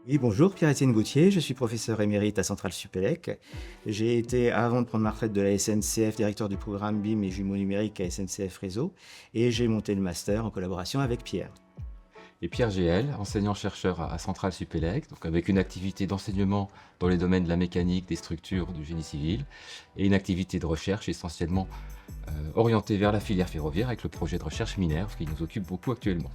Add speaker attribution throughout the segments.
Speaker 1: Oui, bonjour, Pierre-Étienne Gauthier, je suis professeur émérite à Centrale Supélec. J'ai été, avant de prendre ma retraite de la SNCF, directeur du programme BIM et jumeaux numériques à SNCF Réseau, et j'ai monté le master en collaboration avec Pierre.
Speaker 2: Et Pierre GL, enseignant-chercheur à Centrale Supélec, donc avec une activité d'enseignement dans les domaines de la mécanique, des structures, du génie civil, et une activité de recherche essentiellement orientée vers la filière ferroviaire avec le projet de recherche Minerve qui nous occupe beaucoup actuellement.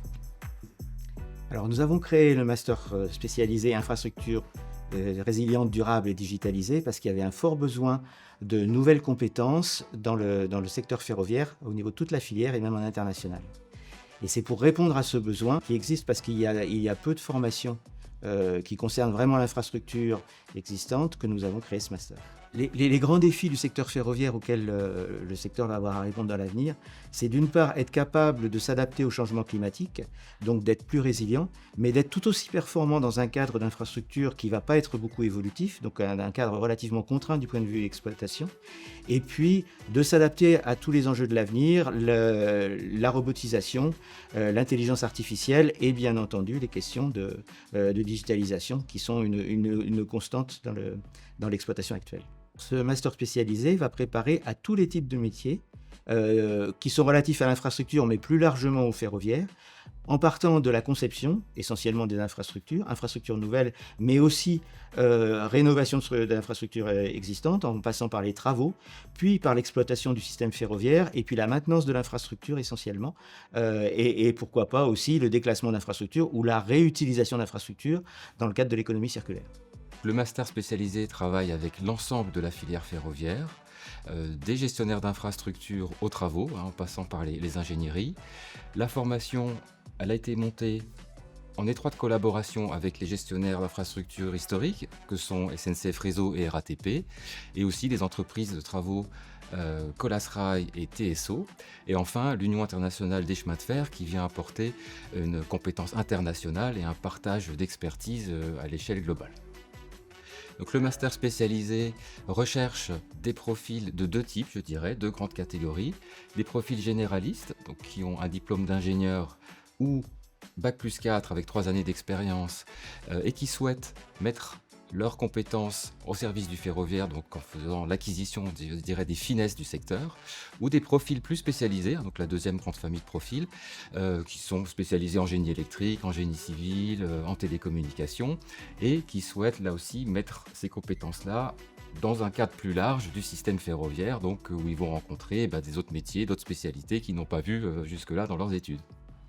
Speaker 1: Alors, nous avons créé le master spécialisé infrastructures résilientes, durables et digitalisées parce qu'il y avait un fort besoin de nouvelles compétences dans le secteur ferroviaire au niveau de toute la filière et même en international. Et c'est pour répondre à ce besoin qui existe parce qu'il y a peu de formations qui concernent vraiment l'infrastructure existante que nous avons créé ce master. Les grands défis du secteur ferroviaire auxquels le secteur va avoir à répondre dans l'avenir, c'est d'une part être capable de s'adapter au changement climatique, donc d'être plus résilient, mais d'être tout aussi performant dans un cadre d'infrastructure qui ne va pas être beaucoup évolutif, donc un cadre relativement contraint du point de vue exploitation, et puis de s'adapter à tous les enjeux de l'avenir, la robotisation, l'intelligence artificielle et bien entendu les questions de digitalisation qui sont une constante dans l'exploitation actuelle. Ce master spécialisé va préparer à tous les types de métiers qui sont relatifs à l'infrastructure, mais plus largement au ferroviaire, en partant de la conception, essentiellement des infrastructures nouvelles, mais aussi rénovation d'infrastructures existantes, en passant par les travaux, puis par l'exploitation du système ferroviaire, et puis la maintenance de l'infrastructure essentiellement, et pourquoi pas aussi le déclassement d'infrastructures ou la réutilisation d'infrastructures dans le cadre de l'économie circulaire.
Speaker 2: Le master spécialisé travaille avec l'ensemble de la filière ferroviaire, des gestionnaires d'infrastructures aux travaux, en passant par les ingénieries. La formation, elle a été montée en étroite collaboration avec les gestionnaires d'infrastructures historiques, que sont SNCF Réseau et RATP, et aussi les entreprises de travaux Colas Rail et TSO, et enfin l'Union internationale des chemins de fer qui vient apporter une compétence internationale et un partage d'expertise à l'échelle globale. Donc le master spécialisé recherche des profils de deux types, je dirais, deux grandes catégories. Des profils généralistes, donc qui ont un diplôme d'ingénieur ou Bac+4 avec 3 années d'expérience et qui souhaitent mettre leurs compétences au service du ferroviaire, donc en faisant l'acquisition, je dirais, des finesses du secteur, ou des profils plus spécialisés, donc la deuxième grande famille de profils, qui sont spécialisés en génie électrique, en génie civil, en télécommunications, et qui souhaitent là aussi mettre ces compétences-là dans un cadre plus large du système ferroviaire, donc où ils vont rencontrer des autres métiers, d'autres spécialités qu'ils n'ont pas vues jusque-là dans leurs études.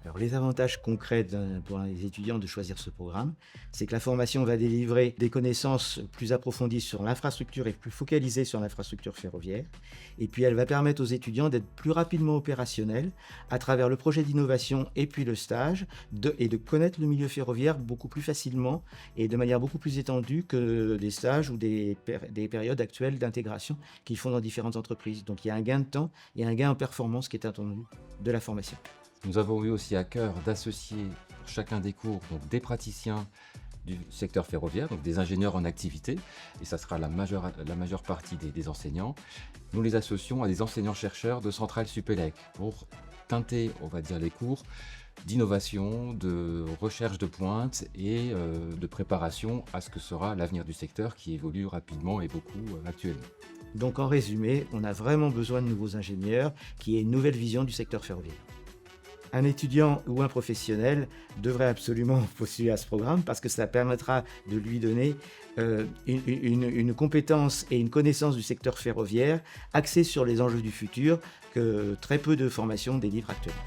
Speaker 1: Alors, les avantages concrets pour les étudiants de choisir ce programme, c'est que la formation va délivrer des connaissances plus approfondies sur l'infrastructure et plus focalisées sur l'infrastructure ferroviaire. Et puis, elle va permettre aux étudiants d'être plus rapidement opérationnels à travers le projet d'innovation et puis le stage, et de connaître le milieu ferroviaire beaucoup plus facilement et de manière beaucoup plus étendue que des stages ou des périodes actuelles d'intégration qu'ils font dans différentes entreprises. Donc, il y a un gain de temps et un gain en performance qui est attendu de la formation.
Speaker 2: Nous avons eu aussi à cœur d'associer pour chacun des cours donc des praticiens du secteur ferroviaire, donc des ingénieurs en activité, et ça sera la majeure partie des enseignants. Nous les associons à des enseignants-chercheurs de Centrale Supélec pour teinter, on va dire, les cours d'innovation, de recherche de pointe et de préparation à ce que sera l'avenir du secteur qui évolue rapidement et beaucoup actuellement.
Speaker 1: Donc en résumé, on a vraiment besoin de nouveaux ingénieurs qui aient une nouvelle vision du secteur ferroviaire. Un étudiant ou un professionnel devrait absolument postuler à ce programme parce que ça permettra de lui donner une compétence et une connaissance du secteur ferroviaire axée sur les enjeux du futur que très peu de formations délivrent actuellement.